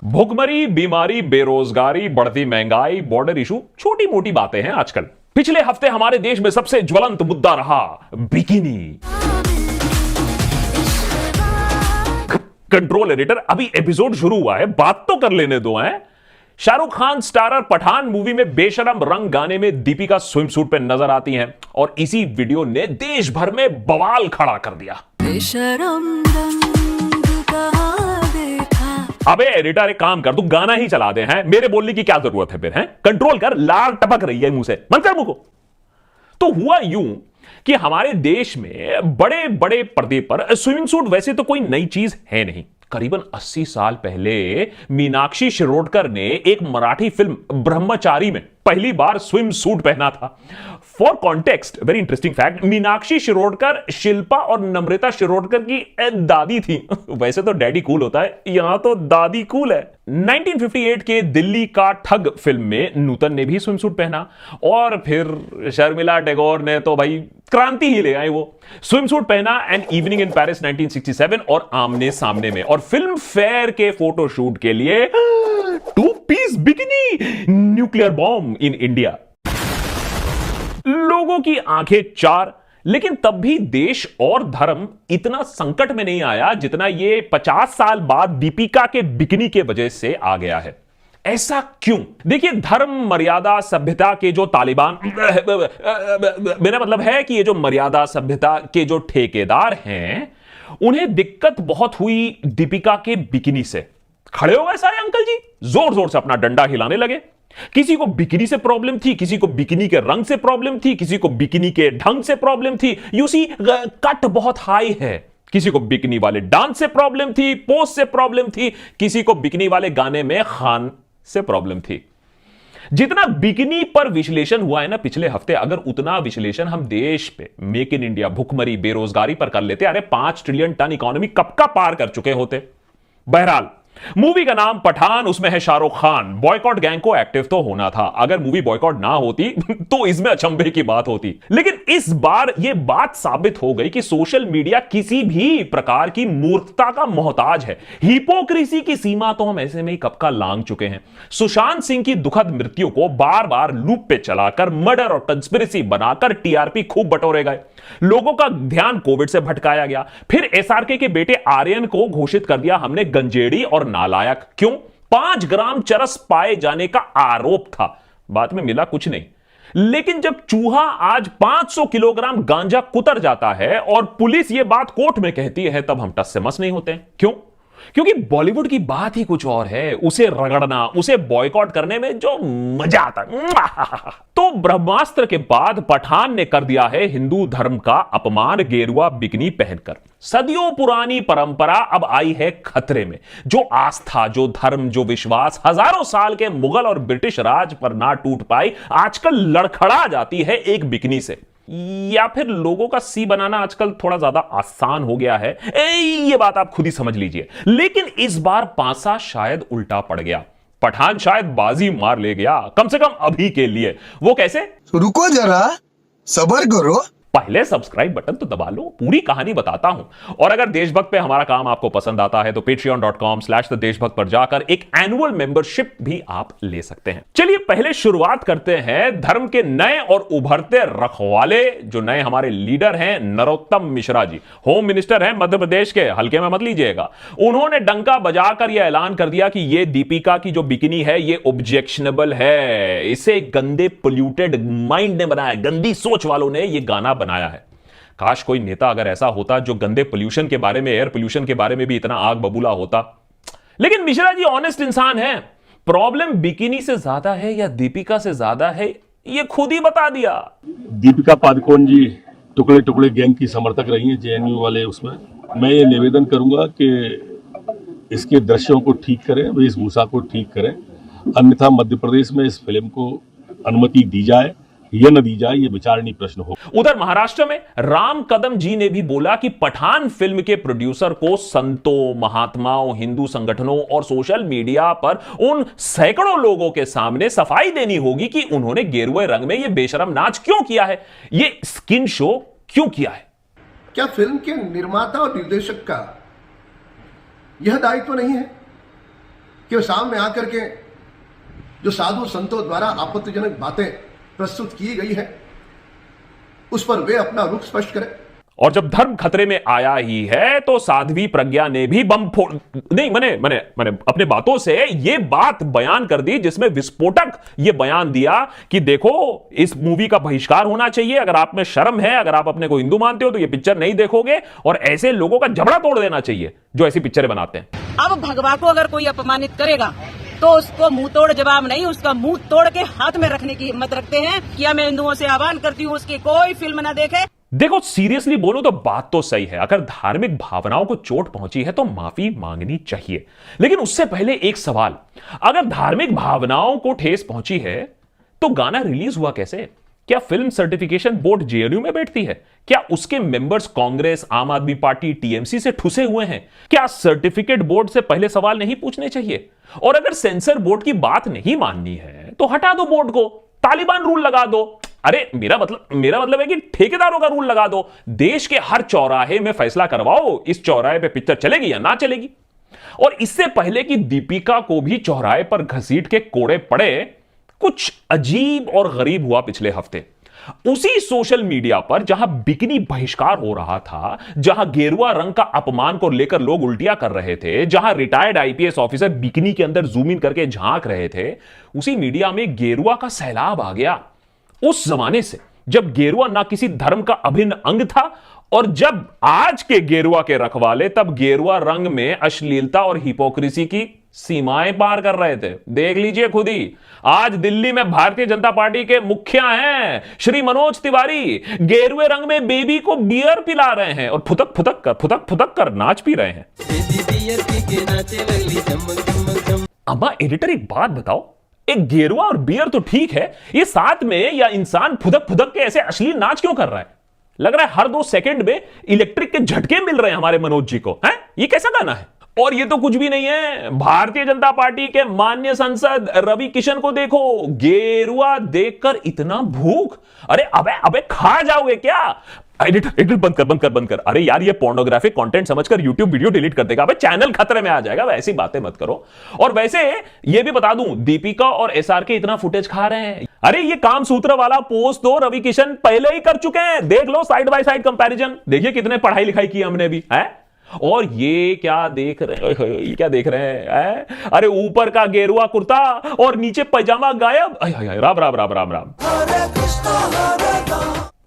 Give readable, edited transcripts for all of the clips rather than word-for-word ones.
भुखमरी, बीमारी, बेरोजगारी, बढ़ती महंगाई, बॉर्डर इशू छोटी मोटी बातें हैं आजकल। पिछले हफ्ते हमारे देश में सबसे ज्वलंत मुद्दा रहा बिकिनी। कंट्रोल एडिटर, अभी एपिसोड शुरू हुआ है, बात तो कर लेने दो। हैं शाहरुख खान स्टारर पठान मूवी में बेशरम रंग गाने में दीपिका स्विम सूट पे नजर आती हैं और इसी वीडियो ने देश भर में बवाल खड़ा कर दिया। बेशरम रंग कहां देखा। अबे एडिटर, एक काम कर, तू गाना ही चला दे। हैं मेरे बोलने की क्या जरूरत है फिर? हैं कंट्रोल कर, लाल टपक रही है मुंह से, मन कर मुंह को। तो हुआ यूं कि हमारे देश में बड़े बड़े पर्दे पर स्विमिंग सूट वैसे तो कोई नई चीज है नहीं। करीबन 80 साल पहले मीनाक्षी शिरोडकर ने एक मराठी फिल्म ब्रह्मचारी में पहली बार स्विम सूट पहना था। For context, very interesting fact, Meenakshi Shirodkar Shilpa और नम्रता शिरोडकर की दादी थी। वैसे तो डैडी कूल होता है, यहां तो दादी कूल है। 1958 के दिल्ली का ठग फिल्म में नूतन ने भी स्विम सूट पहना और फिर शर्मिला टैगोर ने तो भाई क्रांति ही ले आई। वो स्विम सूट पहना एन इवनिंग इन पेरिस 1967 और आमने सामने में, और फिल्म फेयर के फोटोशूट के लिए 2 piece bikini, nuclear bomb in India. लोगों की आंखें चार, लेकिन तब भी देश और धर्म इतना संकट में नहीं आया जितना ये 50 साल बाद दीपिका के बिकिनी के वजह से आ गया है। ऐसा क्यों? देखिए, धर्म, मर्यादा, सभ्यता के जो तालिबान, मेरा मतलब है कि ये जो मर्यादा सभ्यता के जो ठेकेदार हैं, उन्हें दिक्कत बहुत हुई दीपिका के बिकिनी से। खड़े हो गए सारे अंकल जी, जोर जोर से अपना डंडा हिलाने लगे। किसी को बिकिनी से प्रॉब्लम थी, किसी को बिकिनी के रंग से प्रॉब्लम थी, किसी को बिकिनी के ढंग से प्रॉब्लम थी। यू सी, कट बहुत हाई है। किसी को बिकिनी वाले डांस से प्रॉब्लम थी, पोज से प्रॉब्लम थी, किसी को बिकिनी वाले गाने में खान से प्रॉब्लम थी। जितना बिकिनी पर विश्लेषण हुआ है ना पिछले हफ्ते, अगर उतना विश्लेषण हम देश पे मेक इन इंडिया, भुखमरी, बेरोजगारी पर कर लेते, अरे 5 ट्रिलियन टन इकोनॉमी कब का पार कर चुके होते। बहरहाल, मूवी का नाम पठान, उसमें है शाहरुख खान। बॉयकॉट गैंग को एक्टिव तो होना था। अगर मूवी बॉयकॉट ना होती तो इसमें अचंभे की बात होती। लेकिन इस बार यह बात साबित हो गई कि सोशल मीडिया किसी भी प्रकार की मूर्खता का मोहताज है। हिपोक्रेसी की सीमा तो हम ऐसे में ही कब का लांघ चुके हैं। सुशांत सिंह की दुखद मृत्यु को बार बार लूप पे चलाकर, मर्डर और कंस्पिरेसी बनाकर टीआरपी खूब बटोरे गए। लोगों का ध्यान कोविड से भटकाया गया। फिर एसआरके के बेटे आर्यन को घोषित कर दिया हमने गंजेड़ी और नालायक। क्यों? 5 ग्राम चरस पाए जाने का आरोप था, बाद में मिला कुछ नहीं। लेकिन जब चूहा आज 500 किलोग्राम गांजा कुतर जाता है और पुलिस यह बात कोर्ट में कहती है, तब हम टस से मस नहीं होते। क्यों? क्योंकि बॉलीवुड की बात ही कुछ और है। उसे रगड़ना, उसे बॉयकॉट करने में जो मजा आता है। तो ब्रह्मास्त्र के बाद पठान ने कर दिया है हिंदू धर्म का अपमान गेरुआ बिकिनी पहनकर। सदियों पुरानी परंपरा अब आई है खतरे में। जो आस्था, जो धर्म, जो विश्वास हजारों साल के मुगल और ब्रिटिश राज पर ना टूट पाई, आजकल लड़खड़ा जाती है एक बिकिनी से। या फिर लोगों का सी बनाना आजकल थोड़ा ज्यादा आसान हो गया है, ये बात आप खुद ही समझ लीजिए। लेकिन इस बार पासा शायद उल्टा पड़ गया। पठान शायद बाजी मार ले गया, कम से कम अभी के लिए। वो कैसे? रुको जरा, सब्र करो। पहले सब्सक्राइब बटन तो दबा लो, पूरी कहानी बताता हूं। और अगर देशभक्त पे हमारा काम आपको पसंद आता है तो patreon.com/देशभक्त पर जाकर एक एनुअल मेंबरशिप भी आप ले सकते हैं। चलिए पहले शुरुआत करते हैं धर्म के नए और उभरते रखवाले, जो नए हमारे लीडर हैं, नरोत्तम मिश्रा जी। होम मिनिस्टर हैं मध्य प्रदेश के, हल्के में मत लीजिएगा। उन्होंने डंका बजाकर यह ऐलान कर दिया कि यह दीपिका की जो बिकिनी है ये ऑब्जेक्शनेबल है। इसे गंदे पोल्यूटेड माइंड ने बनाया, गंदी सोच वालों ने यह गाना बनाया है। काश कोई नेता अगर ऐसा होता जो गंदे पोल्यूशन के बारे में, एयर पोल्यूशन के बारे में भी इतना आग बबूला होता। लेकिन मिश्रा जी ऑनेस्ट इंसान है। प्रॉब्लम बिकिनी से ज्यादा है या दीपिका से ज्यादा है, ये खुद ही बता दिया। दीपिका पादुकोण जी टुकड़े टुकड़े गैंग की समर्थक रही हैं, जेएनयू वाले। उसमें मैं ये निवेदन करूंगा कि इसके दृश्यों को ठीक करें, वेशभूषा को ठीक करें, अन्यथा मध्य प्रदेश में इस फिल्म को अनुमति दी जाए या न दी जाए, ये विचारणीय प्रश्न हो। उधर महाराष्ट्र में राम कदम जी ने भी बोला कि पठान फिल्म के प्रोड्यूसर को संतों, महात्माओं, हिंदू संगठनों और सोशल मीडिया पर उन सैकड़ों लोगों के सामने सफाई देनी होगी कि उन्होंने गेरुए रंग में यह बेशरम नाच क्यों किया है। यह स्किन शो क्यों किया है? क्या फिल्म के निर्माता और निर्देशक का यह दायित्व नहीं है कि वो सामने आकर के जो साधु संतों द्वारा आपत्तिजनक बातें प्रस्तुत की गई है उस पर वे अपना रुख स्पष्ट करें? और जब धर्म खतरे में आया ही है तो साध्वी प्रज्ञा ने भी बम फोड़ नहीं मैंने अपने बातों से ये बात बयान कर दी जिसमें विस्फोटक ये बयान दिया कि देखो इस मूवी का बहिष्कार होना चाहिए। अगर आप में शर्म है, अगर आप अपने को हिंदू मानते हो तो ये पिक्चर नहीं देखोगे और ऐसे लोगों का जबड़ा तोड़ देना चाहिए जो ऐसी पिक्चरें बनाते हैं। अब भगवा को अगर कोई अपमानित करेगा तो उसको मुंह तोड़ जवाब नहीं, उसका मुंह तोड़ के हाथ में रखने की हिम्मत रखते हैं। क्या मैं हिंदुओं से आह्वान करती हूँ उसकी कोई फिल्म ना देखे। देखो सीरियसली बोलो तो बात तो सही है, अगर धार्मिक भावनाओं को चोट पहुंची है तो माफी मांगनी चाहिए। लेकिन उससे पहले एक सवाल, अगर धार्मिक भावनाओं को ठेस पहुंची है तो गाना रिलीज हुआ कैसे? क्या फिल्म सर्टिफिकेशन बोर्ड जेएनयू में बैठती है? क्या उसके मेंबर्स कांग्रेस, आम आदमी पार्टी, टीएमसी से ठुसे हुए हैं? क्या सर्टिफिकेट बोर्ड से पहले सवाल नहीं पूछने चाहिए? और अगर सेंसर बोर्ड की बात नहीं माननी है तो हटा दो बोर्ड को, तालिबान रूल लगा दो। अरे मेरा मतलब है कि ठेकेदारों का रूल लगा दो। देश के हर चौराहे में फैसला करवाओ इस चौराहे पे पिक्चर चलेगी या ना चलेगी। और इससे पहले कि दीपिका को भी चौराहे पर घसीट के कोड़े पड़े, कुछ अजीब और गरीब हुआ पिछले हफ्ते। उसी सोशल मीडिया पर जहां बिकिनी बहिष्कार हो रहा था, जहां गेरुआ रंग का अपमान को लेकर लोग उल्टियां कर रहे थे, जहां रिटायर्ड आईपीएस ऑफिसर बिकिनी के अंदर जूम इन करके झांक रहे थे, उसी मीडिया में गेरुआ का सैलाब आ गया। उस जमाने से जब गेरुआ ना किसी धर्म का अभिन्न अंग था और जब आज के गेरुआ के रखवाले तब गेरुआ रंग में अश्लीलता और हिपोक्रेसी की सीमाएं पार कर रहे थे। देख लीजिए खुद ही, आज दिल्ली में भारतीय जनता पार्टी के मुखिया हैं श्री मनोज तिवारी, गेरुए रंग में बेबी को बियर पिला रहे हैं और फुदक फुदक कर नाच पी रहे हैं। अम्मा एडिटर एक बात बताओ, एक गेरुआ और बियर तो ठीक है, ये साथ में या इंसान फुदक के ऐसे अश्लील नाच क्यों कर रहा है? लग रहा है हर 2 सेकंड में इलेक्ट्रिक के झटके मिल रहे हैं हमारे मनोज जी को। हैं? ये कैसा गाना है? और ये तो कुछ भी नहीं है, भारतीय जनता पार्टी के माननीय सांसद रवि किशन को देखो, गेरुआ देखकर इतना भूख, अरे अबे खा जाओगे क्या? एडिटर बंद कर। अरे यार ये पोर्नोग्राफिक कंटेंट समझकर यूट्यूब वीडियो डिलीट कर देगा। अबे चैनल खतरे में आ जाएगा, ऐसी बातें मत करो। और वैसे ये भी बता दूं, दीपिका और एसआरके इतना फुटेज खा रहे हैं। अरे ये काम सूत्र वाला पोस्ट तो रवि किशन पहले ही कर चुके हैं, देख लो साइड बाय साइड कंपैरिजन। देखिए कितने पढ़ाई लिखाई की हमने भी है। और ये क्या देख रहे हैं? अरे ऊपर का गेरुआ कुर्ता और नीचे पैजामा गायब। राम।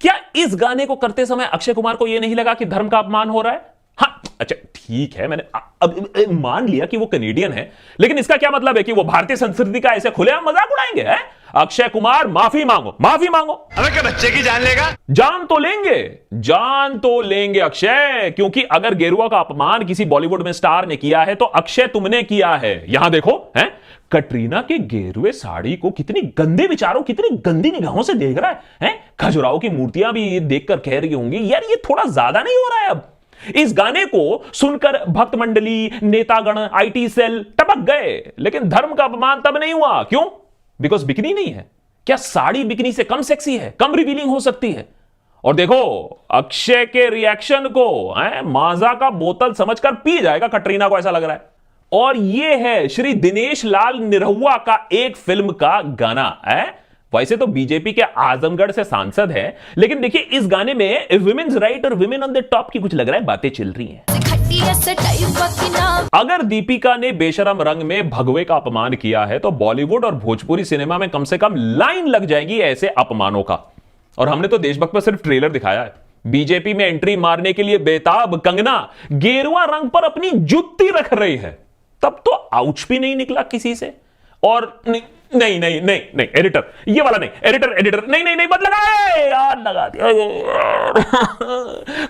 क्या इस गाने को करते समय अक्षय कुमार को यह नहीं लगा कि धर्म का अपमान हो रहा है? हाँ अच्छा ठीक है, मैंने अब मान लिया कि वो कनेडियन है, लेकिन इसका क्या मतलब है कि वो भारतीय संस्कृति का ऐसे खुलेआम मजाक उड़ाएंगे? है अक्षय कुमार, माफी मांगो। अबे क्या बच्चे की जान लेगा? जान तो लेंगे अक्षय, क्योंकि अगर गेरुआ का अपमान किसी बॉलीवुड में स्टार ने किया है तो अक्षय तुमने किया है। यहां देखो है कटरीना के गेरुए साड़ी को कितनी गंदे विचारों, कितनी गंदी निगाहों से देख रहा है? खजुराहो की मूर्तियां भी ये देखकर कह रही होंगी यार ये थोड़ा ज्यादा नहीं हो रहा है अब? इस गाने को सुनकर भक्त मंडली, नेतागण, आईटी सेल टपक गए, लेकिन धर्म का अपमान तब नहीं हुआ। क्यों? बिकॉज बिकनी नहीं है। क्या साड़ी बिकनी से कम सेक्सी है, कम रिवीलिंग हो सकती है? और देखो अक्षय के रिएक्शन को माजा का बोतल समझकर पी जाएगा कटरीना को, ऐसा लग रहा है। और यह है श्री दिनेश लाल निरहुआ का एक फिल्म का गाना है। वैसे तो बीजेपी के आजमगढ़ से सांसद है, लेकिन देखिए इस गाने में विमेन्स राइट और विमेन ऑन द टॉप की कुछ लग रहा है बातें चल रही हैं। अगर दीपिका ने बेशरम रंग में भगवे का अपमान किया है तो बॉलीवुड और भोजपुरी सिनेमा में कम से कम लाइन लग जाएगी ऐसे अपमानों का। और हमने तो देशभक्त पर सिर्फ ट्रेलर दिखाया है। बीजेपी में एंट्री मारने के लिए बेताब कंगना गेरुआ रंग पर अपनी जुत्ती रख रही है, तब तो आउच भी नहीं निकला किसी से। और नहीं एडिटर, ये वाला नहीं, एडिटर नहीं मत लगा यार, लगा दिया।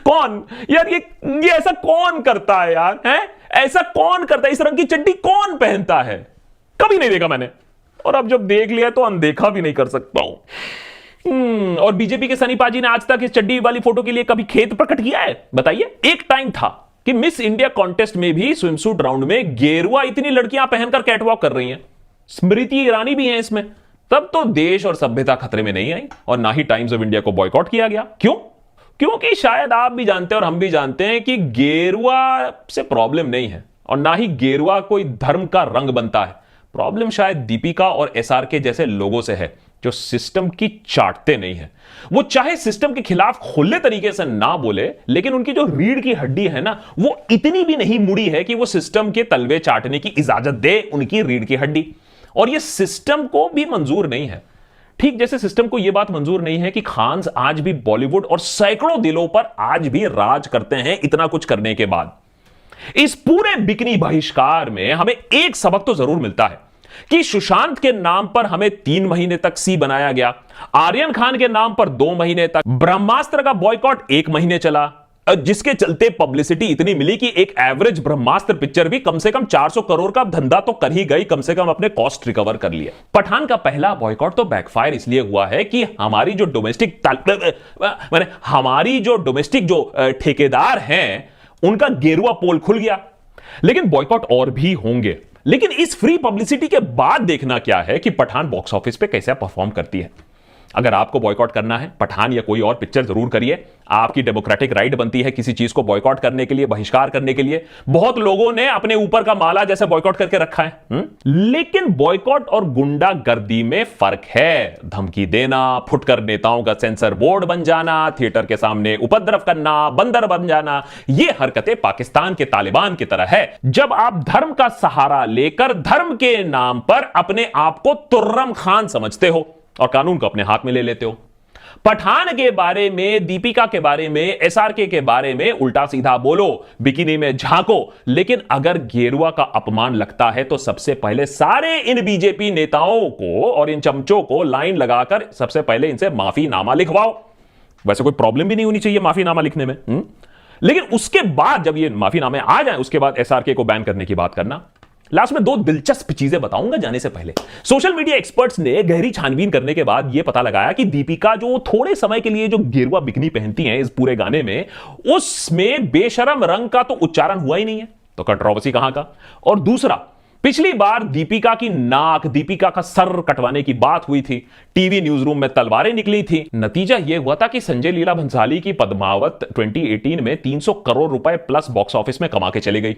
कौन यार ये ऐसा कौन करता है यार? हैं? ऐसा कौन करता है? इस रंग की चड्डी कौन पहनता है? कभी नहीं देखा मैंने, और अब जब देख लिया तो अनदेखा भी नहीं कर सकता हूं। और बीजेपी के सनी पाजी ने आज तक इस चड्डी वाली फोटो के लिए कभी खेद प्रकट किया है? बताइए। एक टाइम था कि मिस इंडिया कॉन्टेस्ट में भी स्विमसूट राउंड में गेरुआ इतनी लड़कियां पहनकर कैटवॉक कर रही हैं, स्मृति ईरानी भी हैं इसमें। तब तो देश और सभ्यता खतरे में नहीं आई और ना ही टाइम्स ऑफ इंडिया को बॉयकॉट किया गया। क्यों? क्योंकि शायद आप भी जानते हैं और हम भी जानते हैं कि गेरुआ से प्रॉब्लम नहीं है और ना ही गेरुआ कोई धर्म का रंग बनता है। प्रॉब्लम शायद दीपिका और एसआरके जैसे लोगों से है जो सिस्टम की चाटते नहीं है। वो चाहे सिस्टम के खिलाफ खुले तरीके से ना बोले, लेकिन उनकी जो रीढ़ की हड्डी है ना, वो इतनी भी नहीं मुड़ी है कि वो सिस्टम के तलवे चाटने की इजाजत दे उनकी रीढ़ की हड्डी। और ये सिस्टम को भी मंजूर नहीं है, ठीक जैसे सिस्टम को यह बात मंजूर नहीं है कि खान्स आज भी बॉलीवुड और सैकड़ों दिलों पर आज भी राज करते हैं। इतना कुछ करने के बाद इस पूरे बिकनी बहिष्कार में हमें एक सबक तो जरूर मिलता है कि सुशांत के नाम पर हमें 3 महीने तक सी बनाया गया, आर्यन खान के नाम पर 2 महीने तक, ब्रह्मास्त्र का बॉयकॉट 1 महीने चला, जिसके चलते पब्लिसिटी इतनी मिली कि एक एवरेज ब्रह्मास्त्र पिक्चर भी कम से कम 400 करोड़ का धंधा तो कर ही गई, कम से कम अपने कॉस्ट रिकवर कर लिया। पठान का पहला बॉयकॉट तो बैकफायर इसलिए हुआ है कि हमारी जो डोमेस्टिक ठेकेदार हैं उनका गेरुआ पोल खुल गया। लेकिन बॉयकॉट और भी होंगे। लेकिन इस फ्री पब्लिसिटी के बाद देखना क्या है कि पठान बॉक्स ऑफिस पे कैसे परफॉर्म करती है। अगर आपको बॉयकॉट करना है पठान या कोई और पिक्चर जरूर करिए, आपकी डेमोक्रेटिक राइट बनती है किसी चीज को बॉयकॉट करने के लिए, बहिष्कार करने के लिए। बहुत लोगों ने अपने ऊपर का माला जैसे बॉयकॉट करके रखा है। लेकिन बॉयकॉट और गुंडागर्दी में फर्क है। धमकी देना, फुटकर नेताओं का सेंसर बोर्ड बन जाना, थिएटर के सामने उपद्रव करना, बंदर बन जाना, ये हरकतें पाकिस्तान के तालिबान की तरह है। जब आप धर्म का सहारा लेकर धर्म के नाम पर अपने आप को तुर्रम खान समझते हो और कानून को अपने हाथ में ले लेते हो। पठान के बारे में, दीपिका के बारे में, एसआरके के बारे में उल्टा सीधा बोलो, बिकिनी में झांको, लेकिन अगर गेरुआ का अपमान लगता है तो सबसे पहले सारे इन बीजेपी नेताओं को और इन चमचों को लाइन लगाकर सबसे पहले इनसे माफीनामा लिखवाओ। वैसे कोई प्रॉब्लम भी नहीं होनी चाहिए माफीनामा लिखने में, लेकिन उसके बाद जब ये माफीनामे आ जाए उसके बाद एसआरके को बैन करने की बात करना। लास्ट में 2 दिलचस्प चीजें बताऊंगा जाने से पहले। सोशल मीडिया एक्सपर्ट्स ने गहरी छानबीन करने के बाद यह पता लगाया कि दीपिका जो थोड़े समय के लिए जो गेरुआ बिकनी पहनती हैं इस पूरे गाने में, उसमें बेशरम रंग का तो उच्चारण हुआ ही नहीं है, तो कंट्रोवर्सी कहां का। और दूसरा, पिछली बार दीपिका की नाक, दीपिका का सर कटवाने की बात हुई थी, टीवी न्यूज रूम में तलवारें निकली थी। नतीजा यह हुआ था कि संजय लीला भंसाली की पद्मावत 2018 में 300 करोड़ रुपए प्लस बॉक्स ऑफिस में कमा के चली गई।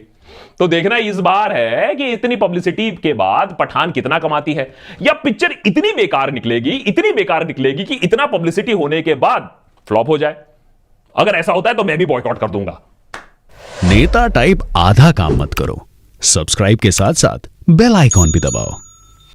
तो देखना इस बार है कि इतनी पब्लिसिटी के बाद पठान कितना कमाती है, या पिक्चर इतनी बेकार निकलेगी कि इतना पब्लिसिटी होने के बाद फ्लॉप हो जाए। अगर ऐसा होता है तो मैं भी बॉयकॉट कर दूंगा। नेता टाइप आधा काम मत करो, सब्सक्राइब के साथ साथ बेल आइकॉन भी दबाओ।